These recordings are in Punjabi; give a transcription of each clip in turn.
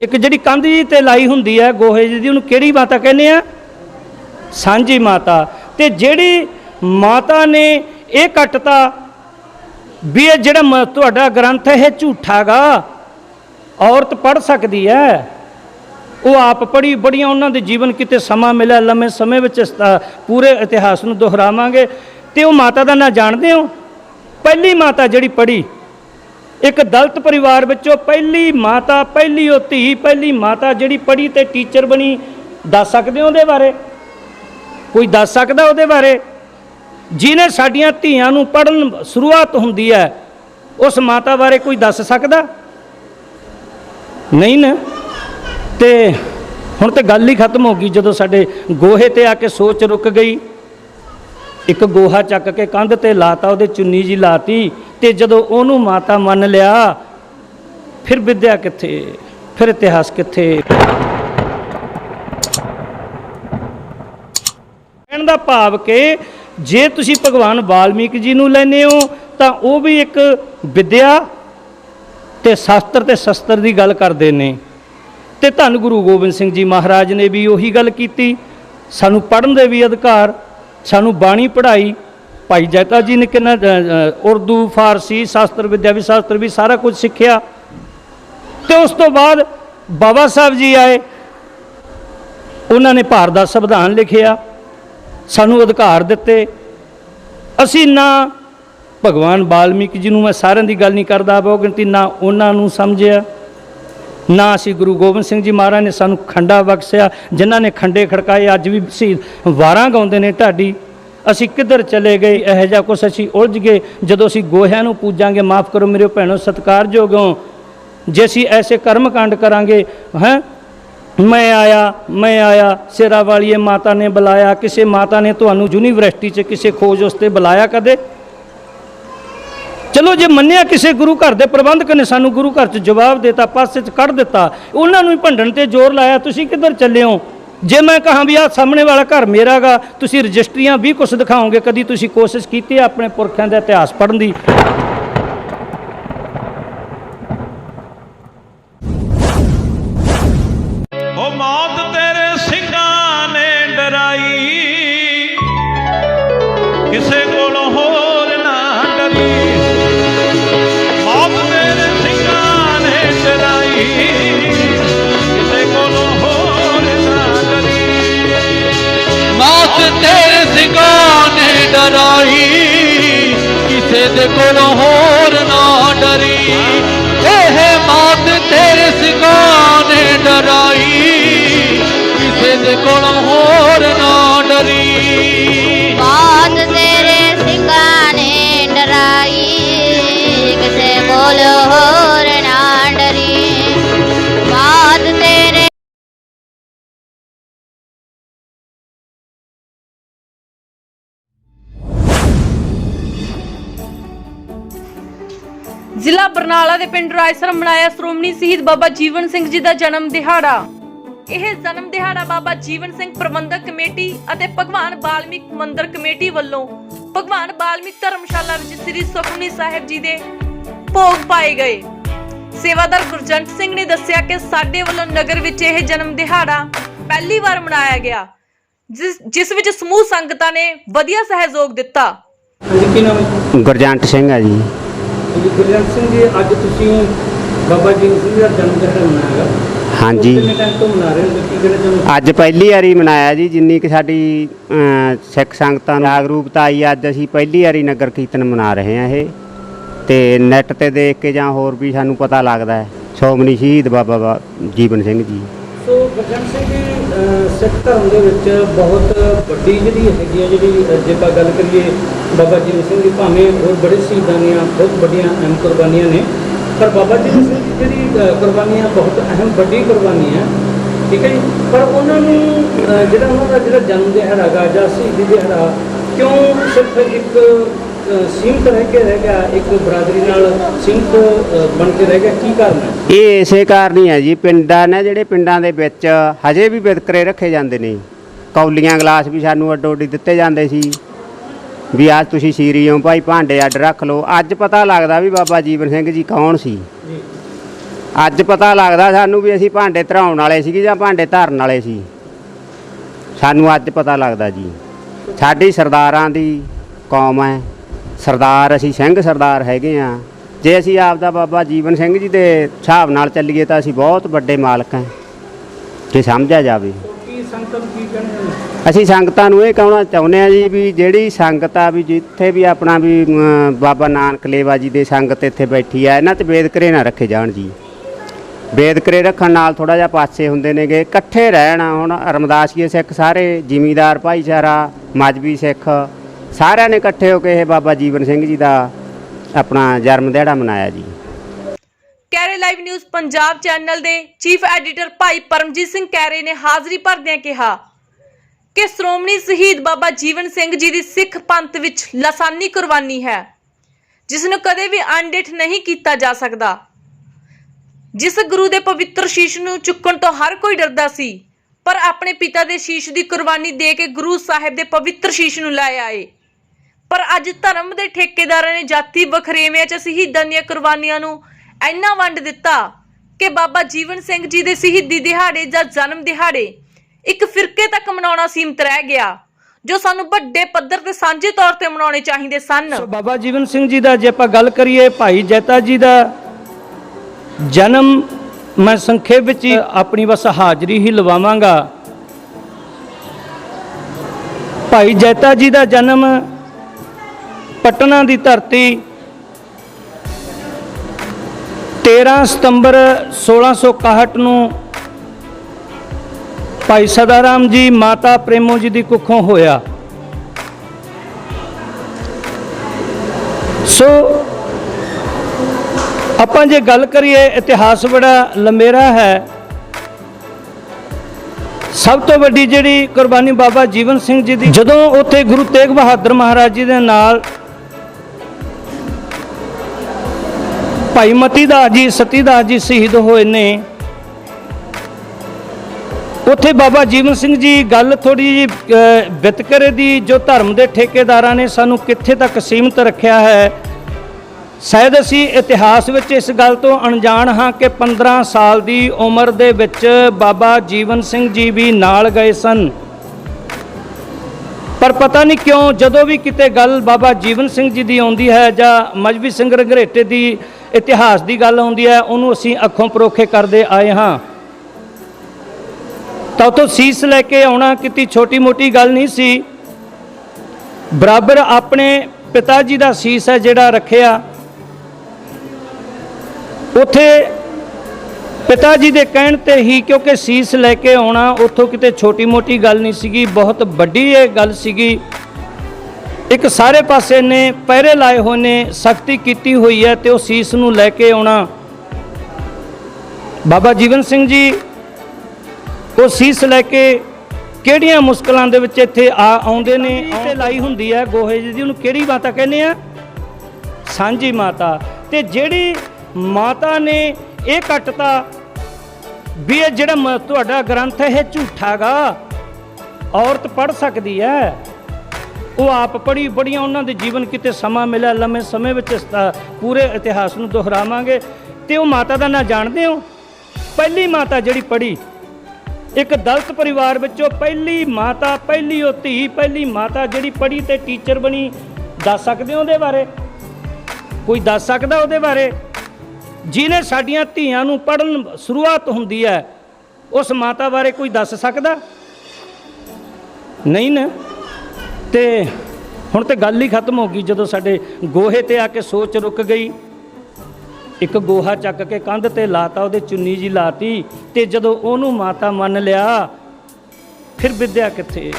एक जिहड़ी कंध जी ते लाई हुंदी है गोहे जी दी, उहनूं किहड़ी माता कहने आ? सांझी माता। ते जिहड़ी माता ने ये कटता भी ये जिहड़ा तुहाडा ग्रंथ है ये झूठा गा, औरत पढ़ सकती है। वो आप पढ़ी बड़िया उन्होंने दे जीवन किते समा मिला लम्बे समय विच पूरे इतिहास नूं दोहरावांगे। ते वो माता का नाम जानते हो? पहली माता जिहड़ी पढ़ी एक दलित परिवार विचों पहली माता, पहली वो धी, पहली माता जिहड़ी पढ़ी ते टीचर बनी। दस सकदे हो उहदे बारे? कोई दस सकदा उहदे बारे? जिन्हें साडियां धीआं नूं पढ़न शुरुआत हुंदी है उस माता बारे कोई दस सकदा? नहीं ना। ते हुण ते गल ही खत्म हो गई। जदों साडे गोहे ते आके सोच रुक गई। एक गोहा चक के कंध ते लाता, उहदे चुन्नी जी लाती, ते जदों ओनू माता मन लिया फिर विद्या कित्थे, फिर इतिहास कित्थे? कहण दा भाव के जे तुसी भगवान वाल्मीकि जी नूं लैने हो तां वो भी एक विद्या ते शास्त्र ते शस्त्र की गल करते हैं। तो धन गुरु गोबिंद सिंह जी महाराज ने भी उही गल की, सानू पढ़न दे भी अधिकार, सानू बाणी पढ़ाई। भाई जैता जी ने किन्ना उर्दू फारसी शास्त्र विद्या भी शास्त्र भी सारा कुछ सीखिया। तो उस तो बाद बाबा साहब जी आए, उन्होंने भारत का संविधान लिखिया, सानू अधिकार दिते। असी ना भगवान वाल्मीकि जी नूं, मैं सारिਆਂ ਦੀ गल नहीं करदा बहु गिनती, ना उन्होंने समझिया, ना असी गुरु गोबिंद सिंह जी महाराज ने सानू खंडा बख्शिया। जिन्हों ने खंडे खड़काए अज भी शहीद वारां गाउंदे ने ढाडी। असी किधर चले गए, यह जा कुछ असी उलझ गए। जदों असी गोहिਆਂ नूं पूजांगे, माफ़ करो मेरे भैणों सत्कारयोग हो, जे असी ऐसे कर्म कांड करांगे हैं, मैं आया सिरा वाली माता ने बुलाया। किसी माता ने तुहानू यूनीवर्सिटी च किसी खोज उसते बुलाया कदे? चलो जे मन्निया किसी गुरु घर के प्रबंधक ने सानू गुरु घर च जवाब देता, पासे च कढ़ दिता, उन्होंने भंडन ते जोर लाया। तुसी किधर चले हो? जे मैं कहाँ भी आ सामने वाला घर मेरा गा, तुसी रजिस्ट्रियां भी कुछ दिखाओगे, कभी तुसी कोशिश की अपने पुरखों का इतिहास पढ़न की? मौत तेरे सिंघां ने डराई, किसे कोलों होर ना डरी। मौत तेरे सिंघां ने डराई, किसे कोलों होर ना डरी। मौत तेरे सिंघां ने डराई, किसे दे कोलों होर ना डरी। मौत तेरे सिंघां ने डराई, किसे दे कोलों होर ना डरी। मौत तेरे सिंघां ने डराई, किसे कोलों होर ना डरी। मौत तेरे ਜ਼ਿਲ੍ਹਾ ਬਰਨਾਲਾ ਦੇ ਪਿੰਡ ਰਾਏਸਰ ਮਨਾਇਆ ਸ਼੍ਰੋਮਣੀ ਸ਼ਹੀਦ ਬਾਬਾ ਜੀਵਨ ਸਿੰਘ ਜੀ ਦਾ ਜਨਮ ਦਿਹਾੜਾ। ਇਹ ਜਨਮ ਦਿਹਾੜਾ ਬਾਬਾ ਜੀਵਨ ਸਿੰਘ ਪ੍ਰਬੰਧਕ ਕਮੇਟੀ ਅਤੇ ਭਗਵਾਨ ਵਾਲਮੀਕ ਮੰਦਿਰ ਕਮੇਟੀ ਵੱਲੋਂ ਭਗਵਾਨ ਵਾਲਮੀਕ ਧਰਮਸ਼ਾਲਾ ਵਿੱਚ ਸ੍ਰੀ ਸੁਖਮਨੀ ਸਾਹਿਬ ਜੀ ਦੇ ਭੋਗ ਪਾਏ ਗਏ। ਸੇਵਾਦਾਰ ਗੁਰਜੰਟ ਸਿੰਘ ਨੇ ਦੱਸਿਆ ਕਿ ਸਾਡੇ ਵੱਲੋਂ ਨਗਰ ਵਿੱਚ ਇਹ ਜਨਮ ਦਿਹਾੜਾ ਪਹਿਲੀ ਵਾਰ ਮਨਾਇਆ ਗਿਆ, ਜਿਸ ਵਿੱਚ ਸਮੂਹ ਸੰਗਤਾਂ ਨੇ ਵਧੀਆ ਸਹਿਯੋਗ ਦਿੱਤਾ। ਗੁਰਜੰਟ ਸਿੰਘ ਹੈ ਜੀ। ਗੁਰਜੰਟ ਸਿੰਘ ਜੀ, ਅੱਜ ਤੁਸੀਂ ਬਾਬਾ ਜੀਵਨ ਸਿੰਘ ਦਾ ਜਨਮ ਦਿਹਾੜਾ ਮਨਾਇਆ? ਹਾਂਜੀ। ਕਿੰਨੇ ਟਾਈਮ ਤੋਂ ਮਨਾ ਰਹੇ ਹੋ? ਕੀ ਕਿਹੜੇ ਅੱਜ ਪਹਿਲੀ ਵਾਰੀ ਮਨਾਇਆ ਜੀ। ਜਿੰਨੀ ਕਿ ਸਾਡੀ ਸਿੱਖ ਸੰਗਤਾਂ ਨੂੰ ਜਾਗਰੂਕਤਾ ਆਈ, ਅੱਜ ਅਸੀਂ ਪਹਿਲੀ ਵਾਰੀ ਨਗਰ ਕੀਰਤਨ ਮਨਾ ਰਹੇ ਹਾਂ। ਇਹ ਤੇ ਨੈੱਟ ਤੇ ਦੇਖ ਕੇ ਜਾਂ ਹੋਰ ਵੀ ਸਾਨੂੰ ਪਤਾ ਲੱਗਦਾ ਹੈ ਸ਼੍ਰੋਮਣੀ ਸ਼ਹੀਦ ਬਾਬਾ ਜੀਵਨ ਸਿੰਘ ਜੀ। ਸੋ ਗੁਰਜੰਟ ਸਿੰਘ ਜੀ, ਸਿੱਖ ਧਰਮ ਦੇ ਵਿੱਚ ਬਹੁਤ ਵੱਡੀ ਜਿਹੜੀ ਹੈਗੀ ਆ, ਜਿਹੜੀ ਜੇ ਆਪਾਂ ਗੱਲ ਕਰੀਏ ਬਾਬਾ ਜੀਵਨ ਸਿੰਘ ਜੀ, ਭਾਵੇਂ ਹੋਰ ਬੜੇ ਸ਼ਹੀਦਾਂ ਦੀਆਂ ਬਹੁਤ ਵੱਡੀਆਂ ਅਹਿਮ ਕੁਰਬਾਨੀਆਂ ਨੇ, ਪਰ ਬਾਬਾ ਜੀਵਨ ਸਿੰਘ ਜੀ ਜਿਹੜੀ ਕੁਰਬਾਨੀਆਂ ਬਹੁਤ ਅਹਿਮ ਵੱਡੀ ਕੁਰਬਾਨੀ ਹੈ, ਠੀਕ ਹੈ ਜੀ। ਪਰ ਉਹਨਾਂ ਨੂੰ ਜਿਹੜਾ ਉਹਨਾਂ ਦਾ ਜਿਹੜਾ ਜਨਮ ਦਿਹਾੜਾ ਗਾ ਜਾਂ ਸ਼ਹੀਦੀ ਦਿਹਾੜਾ ਕਿਉਂ ਸਿਰਫ ਇੱਕ ਸੀਮਤ ਰਹਿ ਗਿਆ, ਇੱਕ ਬਰਾਦਰੀ ਨਾਲ ਸੀਮਤ ਬਣ ਕੇ ਰਹਿ ਗਿਆ? ਕੀ ਕਾਰਨ ਹੈ? ਇਹ ਇਸੇ ਕਾਰਨ ਹੀ ਹੈ ਜੀ। ਪਿੰਡਾਂ ਨੇ ਜਿਹੜੇ ਪਿੰਡਾਂ ਦੇ ਵਿੱਚ ਹਜੇ ਵੀ ਵਿਤਕਰੇ ਰੱਖੇ ਜਾਂਦੇ ਨੇ। ਕੌਲੀਆਂ ਗਲਾਸ ਵੀ ਸਾਨੂੰ ਅੱਡੋ ਅੱਡੀ ਦਿੱਤੇ ਜਾਂਦੇ ਸੀ ਵੀ ਅੱਜ ਤੁਸੀਂ ਸੀਰੀ ਹੋ ਭਾਈ, ਭਾਂਡੇ ਅੱਡ ਰੱਖ ਲਓ। ਅੱਜ ਪਤਾ ਲੱਗਦਾ ਵੀ ਬਾਬਾ ਜੀਵਨ ਸਿੰਘ ਜੀ ਕੌਣ ਸੀ। ਅੱਜ ਪਤਾ ਲੱਗਦਾ ਸਾਨੂੰ ਵੀ ਅਸੀਂ ਭਾਂਡੇ ਧਰਾਉਣ ਵਾਲੇ ਸੀ ਜਾਂ ਭਾਂਡੇ ਧਰਨ ਵਾਲੇ ਸੀ। ਸਾਨੂੰ ਅੱਜ ਪਤਾ ਲੱਗਦਾ ਜੀ। ਸਾਡੀ ਸਰਦਾਰਾਂ ਦੀ ਕੌਮ ਹੈ, ਸਰਦਾਰ ਅਸੀਂ ਸਿੰਘ ਸਰਦਾਰ ਹੈਗੇ ਆ। ਜੇ ਅਸੀਂ ਆਪਦਾ ਬਾਬਾ ਜੀਵਨ ਸਿੰਘ ਜੀ ਦੇ ਹਿਸਾਬ ਨਾਲ ਚੱਲੀਏ ਤਾਂ ਅਸੀਂ ਬਹੁਤ ਵੱਡੇ ਮਾਲਕ ਹਾਂ, ਜੇ ਸਮਝਿਆ ਜਾਵੇ। ਅਸੀਂ ਸੰਗਤਾਂ ਨੂੰ ਇਹ ਕਹਿਣਾ ਚਾਹੁੰਦੇ ਹਾਂ ਜੀ ਵੀ ਜਿਹੜੀ ਸੰਗਤ ਆ ਵੀ ਜਿੱਥੇ ਵੀ ਆਪਣਾ ਵੀ ਬਾਬਾ ਨਾਨਕ ਲੇਵਾ ਜੀ ਦੇ ਸੰਗਤ ਇੱਥੇ ਬੈਠੀ ਆ, ਇਹਨਾਂ 'ਤੇ ਬੇਦਕਰੇ ਨਾ ਰੱਖੇ ਜਾਣ ਜੀ। ਬੇਦਕਰੇ ਰੱਖਣ ਨਾਲ ਥੋੜ੍ਹਾ ਜਿਹਾ ਪਾਸੇ ਹੁੰਦੇ ਨੇਗੇ, ਇਕੱਠੇ ਰਹਿਣ। ਹੁਣ ਰਮਦਾਸੀਏ ਸਿੱਖ ਸਾਰੇ, ਜ਼ਿਮੀਂਦਾਰ ਭਾਈਚਾਰਾ, ਮਜ਼੍ਹਬੀ ਸਿੱਖ ਸਾਰਿਆਂ ਨੇ ਇਕੱਠੇ ਹੋ ਕੇ ਇਹ ਬਾਬਾ ਜੀਵਨ ਸਿੰਘ ਜੀ ਦਾ ਆਪਣਾ ਜਨਮ ਦਿਹਾੜਾ ਮਨਾਇਆ ਜੀ। ਕੈਰੇ ਲਾਈਵ ਨਿਊਜ਼ ਪੰਜਾਬ ਚੈਨਲ ਦੇ ਚੀਫ ਐਡੀਟਰ ਭਾਈ ਪਰਮਜੀਤ ਸਿੰਘ ਕੈਰੇ ਨੇ ਹਾਜ਼ਰੀ ਭਰਦਿਆਂ ਕਿਹਾ ਕਿ ਸ਼੍ਰੋਮਣੀ ਸ਼ਹੀਦ ਬਾਬਾ ਜੀਵਨ ਸਿੰਘ ਜੀ ਦੀ ਸਿੱਖ ਪੰਥ ਵਿੱਚ ਲਾਸਾਨੀ ਕੁਰਬਾਨੀ ਹੈ, ਜਿਸ ਨੂੰ ਕਦੇ ਵੀ ਅਣਡਿੱਠ ਨਹੀਂ ਕੀਤਾ ਜਾ ਸਕਦਾ। ਜਿਸ ਗੁਰੂ ਦੇ ਪਵਿੱਤਰ ਸ਼ੀਸ਼ ਨੂੰ ਚੁੱਕਣ ਤੋਂ ਹਰ ਕੋਈ ਡਰਦਾ ਸੀ, ਪਰ ਆਪਣੇ ਪਿਤਾ ਦੇ ਸ਼ੀਸ਼ ਦੀ ਕੁਰਬਾਨੀ ਦੇ ਕੇ ਗੁਰੂ ਸਾਹਿਬ ਦੇ ਪਵਿੱਤਰ ਸ਼ੀਸ਼ ਨੂੰ ਲੈ ਆਏ। ਪਰ ਅੱਜ ਧਰਮ ਦੇ ਠੇਕੇਦਾਰਾਂ ਨੇ ਜਾਤੀ ਵਖਰੇਵਿਆਂ 'ਚ ਸ਼ਹੀਦਾਂ ਦੀਆਂ ਕੁਰਬਾਨੀਆਂ ਨੂੰ ਇੰਨਾ ਵੰਡ ਦਿੱਤਾ ਕਿ ਬਾਬਾ ਜੀਵਨ ਸਿੰਘ ਜੀ ਦੇ ਸ਼ਹੀਦੀ ਦਿਹਾੜੇ ਜਾਂ ਜਨਮ ਦਿਹਾੜੇ ਇੱਕ ਫਿਰਕੇ ਤੱਕ ਮਨਾਉਣਾ ਸੀਮਤ ਰਹਿ ਗਿਆ, ਜੋ ਸਾਨੂੰ ਵੱਡੇ ਪੱਧਰ ਤੇ ਸਾਂਝੇ ਤੌਰ ਤੇ ਮਨਾਉਣੇ ਚਾਹੀਦੇ ਸਨ। ਸੋ ਬਾਬਾ ਜੀਵਨ ਸਿੰਘ ਜੀ ਦਾ ਜੇ ਆਪਾਂ ਗੱਲ ਕਰੀਏ, ਭਾਈ ਜੈਤਾ ਜੀ ਦਾ ਜਨਮ ਮੈਂ ਸੰਖੇਪ ਵਿੱਚ ਹੀ ਆਪਣੀ ਬਸ ਹਾਜ਼ਰੀ ਹੀ ਲਵਾਵਾਂਗਾ। ਭਾਈ ਜੈਤਾ ਜੀ ਦਾ ਜਨਮ ਪਟਨਾ ਦੀ ਧਰਤੀ 13 ਸਤੰਬਰ 1661 ਨੂੰ ਭਾਈ ਸਦਾਰਾਮ ਜੀ ਮਾਤਾ ਪ੍ਰੇਮੋ ਜੀ ਦੀ ਕੁੱਖੋਂ ਹੋਇਆ। ਸੋ ਆਪਾਂ ਜੇ ਗੱਲ ਕਰੀਏ, ਇਤਿਹਾਸ ਬੜਾ ਲੰਮੇਰਾ ਹੈ। ਸਭ ਤੋਂ ਵੱਡੀ ਜਿਹੜੀ ਕੁਰਬਾਨੀ ਬਾਬਾ ਜੀਵਨ ਸਿੰਘ ਜੀ ਦੀ, ਜਦੋਂ ਉੱਥੇ ਗੁਰੂ ਤੇਗ ਬਹਾਦਰ ਮਹਾਰਾਜ ਜੀ ਦੇ ਨਾਲ ਭਾਈ ਮਤੀ ਦਾਸ ਜੀ, ਸਤੀ ਦਾਸ ਜੀ ਸ਼ਹੀਦ ਹੋਏ ਨੇ, ਉੱਥੇ ਬਾਬਾ ਜੀਵਨ ਸਿੰਘ ਜੀ ਗੱਲ ਥੋੜੀ ਜਿਹੀ ਵਿਤਕਰੇ ਦੀ, ਜੋ ਧਰਮ ਦੇ ਠੇਕੇਦਾਰਾਂ ਨੇ ਸਾਨੂੰ ਕਿੱਥੇ ਤੱਕ ਸੀਮਤ ਰੱਖਿਆ ਹੈ। ਸ਼ਾਇਦ ਅਸੀਂ ਇਤਿਹਾਸ ਵਿੱਚ ਇਸ ਗੱਲ ਤੋਂ ਅਣਜਾਣ ਹਾਂ ਕਿ 15 ਸਾਲ ਦੀ ਉਮਰ ਦੇ ਵਿੱਚ ਬਾਬਾ ਜੀਵਨ ਸਿੰਘ ਜੀ ਵੀ ਨਾਲ ਗਏ ਸਨ। ਪਰ ਪਤਾ ਨਹੀਂ ਕਿਉਂ ਜਦੋਂ ਵੀ ਕਿਤੇ ਗੱਲ ਬਾਬਾ ਜੀਵਨ ਸਿੰਘ ਜੀ ਦੀ ਆਉਂਦੀ ਹੈ ਜਾਂ ਮਜ਼੍ਹਬੀ ਸਿੰਘ ਰੰਘਰੇਟੇ ਦੀ ਇਤਿਹਾਸ ਦੀ ਗੱਲ ਆਉਂਦੀ ਹੈ, ਉਹਨੂੰ ਅਸੀਂ ਅੱਖੋਂ ਪਰੋਖੇ ਕਰਦੇ ਆਏ ਹਾਂ। ਤਾਂ ਉੱਥੋਂ ਸੀਸ ਲੈ ਕੇ ਆਉਣਾ ਕਿਤੇ ਛੋਟੀ ਮੋਟੀ ਗੱਲ ਨਹੀਂ ਸੀ। ਬਰਾਬਰ ਆਪਣੇ ਪਿਤਾ ਜੀ ਦਾ ਸੀਸ ਹੈ ਜਿਹੜਾ ਰੱਖਿਆ। ਉੱਥੇ ਪਿਤਾ ਜੀ ਦੇ ਕਹਿਣ ਤੇ ਹੀ, ਕਿਉਂਕਿ ਸੀਸ ਲੈ ਕੇ ਆਉਣਾ ਉੱਥੋਂ ਕਿਤੇ ਛੋਟੀ ਮੋਟੀ ਗੱਲ ਨਹੀਂ ਸੀਗੀ, ਬਹੁਤ ਵੱਡੀ ਇਹ ਗੱਲ ਸੀਗੀ। ਇੱਕ ਸਾਰੇ ਪਾਸੇ ਨੇ ਪਹਿਰੇ ਲਾਏ ਹੋਏ ਨੇ, ਸਖਤੀ ਕੀਤੀ ਹੋਈ ਹੈ, ਤੇ ਉਹ ਸੀਸ ਨੂੰ ਲੈ ਕੇ ਆਉਣਾ। ਬਾਬਾ ਜੀਵਨ ਸਿੰਘ ਜੀ ਉਹ ਸੀਸ ਲੈ ਕੇ ਕਿਹੜੀਆਂ ਮੁਸ਼ਕਲਾਂ ਦੇ ਵਿੱਚ ਇੱਥੇ ਆਉਂਦੇ ਨੇ। ਤੇ ਲਾਈ ਹੁੰਦੀ ਹੈ ਗੋਹੇ ਜੀ ਦੀ, ਉਹਨੂੰ ਕਿਹੜੀ ਮਾਤਾ ਕਹਿੰਦੇ ਆ? ਸਾਂਝੀ ਮਾਤਾ। ਤੇ ਜਿਹੜੀ ਮਾਤਾ ਨੇ ਇਹ ਕੱਟਤਾ ਵੀ ਇਹ ਜਿਹੜਾ ਤੁਹਾਡਾ ਗ੍ਰੰਥ ਹੈ ਇਹ ਝੂਠਾ ਗਾ, ਔਰਤ ਪੜ੍ਹ ਸਕਦੀ ਹੈ। ਉਹ ਆਪ ਪੜ੍ਹੀ, ਬੜੀਆਂ ਉਹਨਾਂ ਦੇ ਜੀਵਨ ਕਿਤੇ ਸਮਾਂ ਮਿਲਿਆ, ਲੰਮੇ ਸਮੇਂ ਵਿੱਚ ਪੂਰੇ ਇਤਿਹਾਸ ਨੂੰ ਦੁਹਰਾਵਾਂਗੇ। ਤੇ ਉਹ ਮਾਤਾ ਦਾ ਨਾਂ ਜਾਣਦੇ ਹੋ? ਪਹਿਲੀ ਮਾਤਾ ਜਿਹੜੀ ਪੜ੍ਹੀ, ਇੱਕ ਦਲਿਤ ਪਰਿਵਾਰ ਵਿੱਚੋਂ ਪਹਿਲੀ ਮਾਤਾ, ਪਹਿਲੀ ਉਹ ਧੀ, ਪਹਿਲੀ ਮਾਤਾ ਜਿਹੜੀ ਪੜ੍ਹੀ ਤੇ ਟੀਚਰ ਬਣੀ। ਦੱਸ ਸਕਦੇ ਹੋ ਉਹਦੇ ਬਾਰੇ? ਕੋਈ ਦੱਸ ਸਕਦਾ ਉਹਦੇ ਬਾਰੇ? ਜਿਹਨੇ ਸਾਡੀਆਂ ਧੀਆਂ ਨੂੰ ਪੜ੍ਹਨ ਸ਼ੁਰੂਆਤ ਹੁੰਦੀ ਹੈ, ਉਸ ਮਾਤਾ ਬਾਰੇ ਕੋਈ ਦੱਸ ਸਕਦਾ? ਨਹੀਂ ਨਾ। ਤੇ ਹੁਣ ਤੇ ਗੱਲ ਹੀ ਖਤਮ ਹੋ ਗਈ ਜਦੋਂ ਸਾਡੇ ਗੋਹੇ ਤੇ ਆ ਕੇ ਸੋਚ ਰੁਕ ਗਈ। ਇੱਕ ਗੋਹਾ ਚੱਕ ਕੇ ਕੰਧ ਤੇ ਲਾਤਾ, ਉਹਦੇ ਚੁੰਨੀ ਜੀ ਲਾਤੀ, ਤੇ ਜਦੋਂ ਉਹਨੂੰ ਮਾਤਾ ਮੰਨ ਲਿਆ, ਫਿਰ ਵਿਦਿਆ ਕਿੱਥੇ,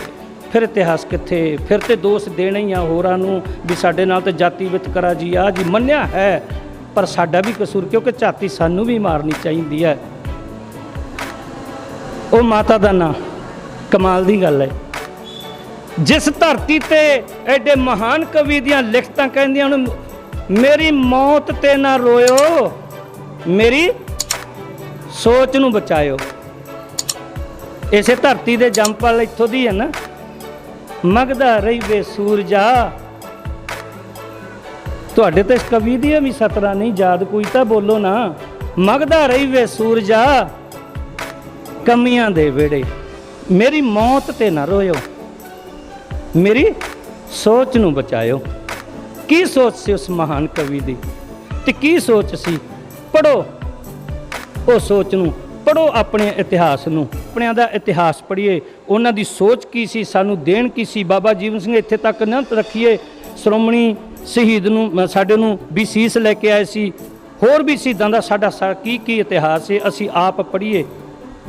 ਫਿਰ ਇਤਿਹਾਸ ਕਿੱਥੇ? ਫਿਰ ਤੇ ਦੋਸ਼ ਦੇਣਾ ਹੀ ਆ ਹੋਰਾਂ ਨੂੰ ਵੀ ਸਾਡੇ ਨਾਲ ਤੇ ਜਾਤੀ ਵਿਤਕਰਾ ਜੀ ਆ ਜੀ। ਮੰਨਿਆ ਹੈ, ਪਰ ਸਾਡਾ ਵੀ ਕਸੂਰ, ਕਿਉਂਕਿ ਝਾਤੀ ਸਾਨੂੰ ਵੀ ਮਾਰਨੀ ਚਾਹੀਦੀ ਹੈ। ਉਹ ਮਾਤਾ ਦਾ ਨਾਂ, ਕਮਾਲ ਦੀ ਗੱਲ ਹੈ। ਜਿਸ ਧਰਤੀ ਤੇ ਐਡੇ ਮਹਾਨ ਕਵੀ ਦੀਆਂ ਲਿਖਤਾਂ ਕਹਿੰਦੀਆਂ ਹੁਣ, ਮੇਰੀ ਮੌਤ ਤੇ ਨਾ ਰੋਇਓ, ਮੇਰੀ ਸੋਚ ਨੂੰ ਬਚਾਇਓ। ਇਸੇ ਧਰਤੀ ਦੇ ਜੰਮਪਲ ਇੱਥੋਂ ਦੀ ਹੈ ਨਾ। ਮਗਦਾ ਰਹੀਵੇ ਸੂਰਜਾ, ਤੁਹਾਡੇ ਤੇ ਇਸ ਕਵੀ ਦੀ ਵੀ ਸਤਰਾ ਨਹੀਂ ਯਾਦ, ਕੋਈ ਤਾਂ ਬੋਲੋ ਨਾ। ਮਗਦਾ ਰਹੀ ਵੇ ਸੂਰਜਾ ਕਮੀਆਂ ਦੇ ਵੇੜੇ, ਮੇਰੀ ਮੌਤ ਤੇ ਨਾ ਰੋਇਓ, ਮੇਰੀ ਸੋਚ ਨੂੰ ਬਚਾਇਓ। ਕੀ ਸੋਚ ਸੀ ਉਸ ਮਹਾਨ ਕਵੀ ਦੀ ਤੇ ਕੀ ਸੋਚ ਸੀ? ਪੜੋ ਉਹ ਸੋਚ ਨੂੰ, ਪੜੋ ਆਪਣੇ ਇਤਿਹਾਸ ਨੂੰ, ਆਪਣਿਆਂ ਦਾ ਇਤਿਹਾਸ ਪੜ੍ਹੀਏ। ਉਹਨਾਂ ਦੀ ਸੋਚ ਕੀ ਸੀ, ਸਾਨੂੰ ਦੇਣ ਕੀ ਸੀ? ਬਾਬਾ ਜੀਵਨ ਸਿੰਘ ਇੱਥੇ ਤੱਕ ਨਾ ਰੱਖੀਏ, ਸ਼੍ਰੋਮਣੀ ਸ਼ਹੀਦ ਨੂੰ ਸਾਡੇ ਨੂੰ ਵੀ ਸੀਸ ਲੈ ਕੇ ਆਏ ਸੀ, ਹੋਰ ਵੀ ਸ਼ਹੀਦਾਂ ਦਾ ਸਾਡਾ ਕੀ ਕੀ ਇਤਿਹਾਸ ਹੈ, ਅਸੀਂ ਆਪ ਪੜ੍ਹੀਏ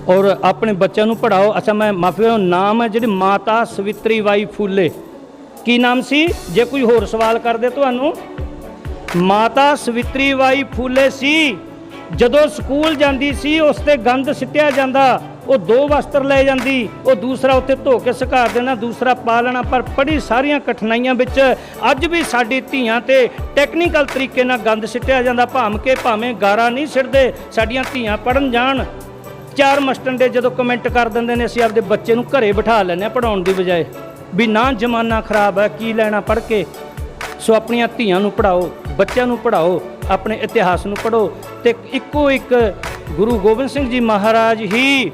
ਔਰ ਆਪਣੇ ਬੱਚਿਆਂ ਨੂੰ ਪੜ੍ਹਾਓ। ਅੱਛਾ, ਮੈਂ ਮਾਫੀ, ਨਾਮ ਹੈ ਜਿਹੜੇ ਮਾਤਾ ਸਵਿਤਰੀ ਬਾਈ ਫੂਲੇ, ਕੀ ਨਾਮ ਸੀ? ਜੇ ਕੋਈ ਹੋਰ ਸਵਾਲ ਕਰਦੇ ਤੁਹਾਨੂੰ, ਮਾਤਾ ਸਵਿਤਰੀ ਬਾਈ ਫੂਲੇ ਸੀ। ਜਦੋਂ ਸਕੂਲ ਜਾਂਦੀ ਸੀ ਉਸ ਤੇ ਗੰਦ ਸਿੱਟਿਆ ਜਾਂਦਾ, ਉਹ 2 ਵਸਤਰ ਲੈ ਜਾਂਦੀ, ਉਹ ਦੂਸਰਾ ਉੱਤੇ ਧੋ ਕੇ ਸੁਕਾ ਦੇਣਾ, ਦੂਸਰਾ ਪਾ ਲੈਣਾ। ਪਰ ਬੜੀ ਸਾਰੀਆਂ ਕਠਿਨਾਈਆਂ ਵਿੱਚ ਅੱਜ ਵੀ ਸਾਡੀ ਧੀਆਂ ਤੇ ਟੈਕਨੀਕਲ ਤਰੀਕੇ ਨਾਲ ਗੰਦ ਸਿੱਟਿਆ ਜਾਂਦਾ। ਭਾਵੇਂ ਗਾਰਾ ਨਹੀਂ ਸਿੱਟਦੇ, ਸਾਡੀਆਂ ਧੀਆਂ ਪੜ੍ਹਨ ਜਾਣ। 4 ਮਾਸਟਰ ਦੇ ਜਦੋਂ ਕਮੈਂਟ ਕਰ ਦਿੰਦੇ ਨੇ, ਅਸੀਂ ਆਪਦੇ ਬੱਚੇ ਨੂੰ ਘਰੇ ਬਿਠਾ ਲੈਂਦੇ ਹਾਂ ਪੜ੍ਹਾਉਣ ਦੀ ਬਜਾਏ, ਵੀ ਨਾ ਜ਼ਮਾਨਾ ਖਰਾਬ ਹੈ, ਕੀ ਲੈਣਾ ਪੜ੍ਹ ਕੇ। ਸੋ ਆਪਣੀਆਂ ਧੀਆਂ ਨੂੰ ਪੜ੍ਹਾਓ, ਬੱਚਿਆਂ ਨੂੰ ਪੜ੍ਹਾਓ, ਆਪਣੇ ਇਤਿਹਾਸ ਨੂੰ ਪੜ੍ਹੋ। ਤੇ ਇੱਕੋ ਇੱਕ ਗੁਰੂ ਗੋਬਿੰਦ ਸਿੰਘ ਜੀ ਮਹਾਰਾਜ ਹੀ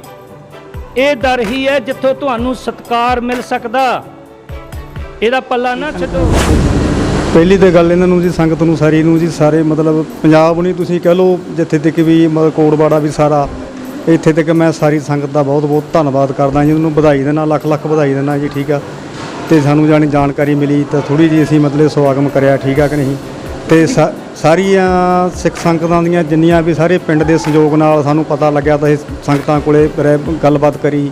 ਇਹ ਦਰ ਹੀ ਹੈ ਜਿੱਥੋਂ ਤੁਹਾਨੂੰ ਸਤਿਕਾਰ ਮਿਲ ਸਕਦਾ। ਇਹਦਾ ਪੱਲਾ ਨਾ ਛੱਡੋ। ਪਹਿਲੀ ਤਾਂ ਗੱਲ ਇਹਨਾਂ ਨੂੰ ਜੀ, ਸੰਗਤ ਨੂੰ ਸਾਰੀ ਨੂੰ ਜੀ, ਸਾਰੇ ਮਤਲਬ ਪੰਜਾਬ ਨਹੀਂ ਤੁਸੀਂ ਕਹਿ ਲਓ, ਜਿੱਥੇ ਤੱਕ ਵੀ ਮਤਲਬ ਕੋਟਵਾੜਾ ਵੀ ਸਾਰਾ, ਇੱਥੇ ਤੱਕ ਮੈਂ ਸਾਰੀ ਸੰਗਤ ਦਾ ਬਹੁਤ ਬਹੁਤ ਧੰਨਵਾਦ ਕਰਦਾ ਜੀ। ਉਹਨੂੰ ਵਧਾਈ ਦੇਣਾ, ਲੱਖ ਲੱਖ ਵਧਾਈ ਦੇਣਾ ਜੀ, ਠੀਕ ਆ। ਤੇ ਸਾਨੂੰ ਜਾਣਕਾਰੀ ਮਿਲੀ ਤਾਂ ਥੋੜ੍ਹੀ ਜਿਹੀ ਅਸੀਂ ਮਤਲਬ ਸਵਾਗਤ ਕਰਿਆ, ਠੀਕ ਆ ਕਿ ਨਹੀਂ। ਤੇ ਸਾਰੀਆਂ ਸਿੱਖ ਸੰਗਤਾਂ ਦੀਆਂ ਜਿੰਨੀਆਂ ਵੀ ਸਾਰੇ ਪਿੰਡ ਦੇ ਸੰਯੋਗ ਨਾਲ ਸਾਨੂੰ ਪਤਾ ਲੱਗਿਆ ਤਾਂ ਇਹ ਸੰਗਤਾਂ ਕੋਲੇ ਗੱਲਬਾਤ ਕਰੀ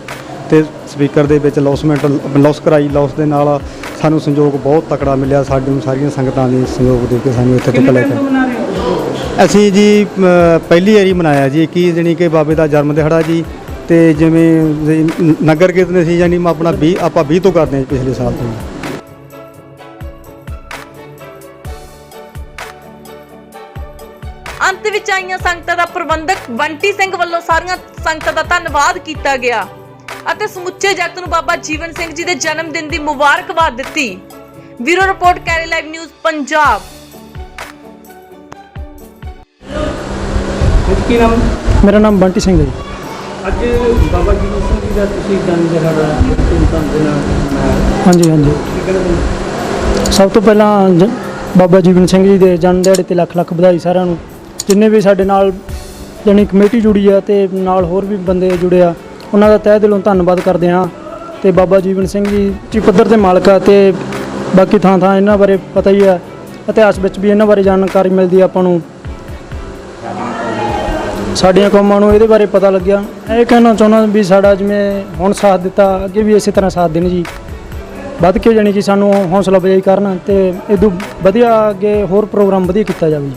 ਤੇ ਸਪੀਕਰ ਦੇ ਵਿੱਚ ਲੌਸ ਕਰਾਈ। ਲੌਸ ਦੇ ਨਾਲ ਸਾਨੂੰ ਸੰਯੋਗ ਬਹੁਤ ਤਕੜਾ ਮਿਲਿਆ, ਸਾਨੂੰ ਸਾਰੀਆਂ ਸੰਗਤਾਂ ਦੇ ਸੰਯੋਗ ਦੇ ਕੇ ਸਾਨੂੰ ਇੱਥੇ ਤੱਕ ਲੈ ਕੇ। ਅਸੀਂ ਜੀ ਪਹਿਲੀ ਵਾਰੀ ਮਨਾਇਆ ਜੀ, ਕੀ ਜਾਣੀ ਕਿ ਬਾਬੇ ਦਾ ਜਨਮ ਦਿਹਾੜਾ ਜੀ। ਤੇ ਜਿਵੇਂ ਨਗਰ ਕੀਰਤਨ ਸੀ, ਜਾਨੀ ਆਪਣਾ 20 ਤੋਂ ਕਰਦੇ ਹਾਂ ਪਿਛਲੇ ਸਾਲ ਤੋਂ। ਅੰਤ ਵਿੱਚ ਆਈਆਂ ਸੰਗਤਾਂ ਦਾ ਪ੍ਰਬੰਧਕ ਬੰਟੀ ਸਿੰਘ ਵੱਲੋਂ ਸਾਰੀਆਂ ਸੰਗਤਾਂ ਦਾ ਧੰਨਵਾਦ ਕੀਤਾ ਗਿਆ ਅਤੇ ਸਮੁੱਚੇ ਜਗਤ ਨੂੰ ਬਾਬਾ ਜੀਵਨ ਸਿੰਘ ਜੀ ਦੇ ਜਨਮ ਦਿਨ ਦੀ ਮੁਬਾਰਕਬਾਦ ਦਿੱਤੀ। Bureau report, carry live news Punjab. ਕੀ ਨਾਮ? ਮੇਰਾ ਨਾਮ ਬੰਟੀ ਸਿੰਘ ਹੈ ਜੀ। ਅੱਜ ਬਾਬਾ ਜੀਵਨ ਸਿੰਘ ਜੀ ਦਾ ਤੁਸੀਂ ਜਨਮ ਦਿਹਾੜਾ ਧੂਮਧਾਮ ਦੇ ਨਾਲ ਮਨਾਇਆ। ਹਾਂਜੀ ਹਾਂਜੀ। ਕੀ ਕਹਿਣਾ ਚਾਹੁੰਦੇ? ਸਭ ਤੋਂ ਪਹਿਲਾਂ ਬਾਬਾ ਜੀਵਨ ਸਿੰਘ ਜੀ ਦੇ ਜਨਮ ਦਿਹਾੜੇ ਤੇ ਲੱਖ ਲੱਖ ਵਧਾਈ ਸਾਰਿਆਂ ਨੂੰ, ਜਿੰਨੇ ਵੀ ਸਾਡੇ ਨਾਲ ਜਾਣੀ ਕਮੇਟੀ ਜੁੜੀ ਆ ਤੇ ਨਾਲ ਹੋਰ ਵੀ ਬੰਦੇ ਜੁੜੇ ਆ, ਉਹਨਾਂ ਦਾ ਤਹਿ ਦਿਲੋਂ ਧੰਨਵਾਦ ਕਰਦੇ ਹਾਂ। ਤੇ ਬਾਬਾ ਜੀਵਨ ਸਿੰਘ ਜੀ ਉੱਚੀ ਪੱਧਰ 'ਤੇ ਮਾਲਕ ਆ ਤੇ ਬਾਕੀ ਥਾਂ ਥਾਂ ਇਹਨਾਂ ਬਾਰੇ ਪਤਾ ਹੀ ਆ, ਇਤਿਹਾਸ ਵਿੱਚ ਵੀ ਇਹਨਾਂ ਬਾਰੇ ਜਾਣਕਾਰੀ ਮਿਲਦੀ ਆਪਾਂ ਨੂੰ, ਸਾਡੀਆਂ ਕੌਮਾਂ ਨੂੰ ਇਹਦੇ ਬਾਰੇ ਪਤਾ ਲੱਗਿਆ। ਇਹ ਕਹਿਣਾ ਚਾਹੁੰਦਾ ਵੀ ਸਾਡਾ ਜਿਵੇਂ ਹੁਣ ਸਾਥ ਦਿੱਤਾ, ਅੱਗੇ ਵੀ ਇਸੇ ਤਰ੍ਹਾਂ ਸਾਥ ਦੇਣ ਜੀ, ਵੱਧ ਕੇ ਜਾਣੀ ਕਿ ਸਾਨੂੰ ਹੌਸਲਾ ਅਫਜ਼ਾਈ ਕਰਨ ਤੇ ਇਦੋਂ ਵਧੀਆ ਅੱਗੇ ਹੋਰ ਪ੍ਰੋਗਰਾਮ ਵਧੀਆ ਕੀਤਾ ਜਾਵੇ ਜੀ।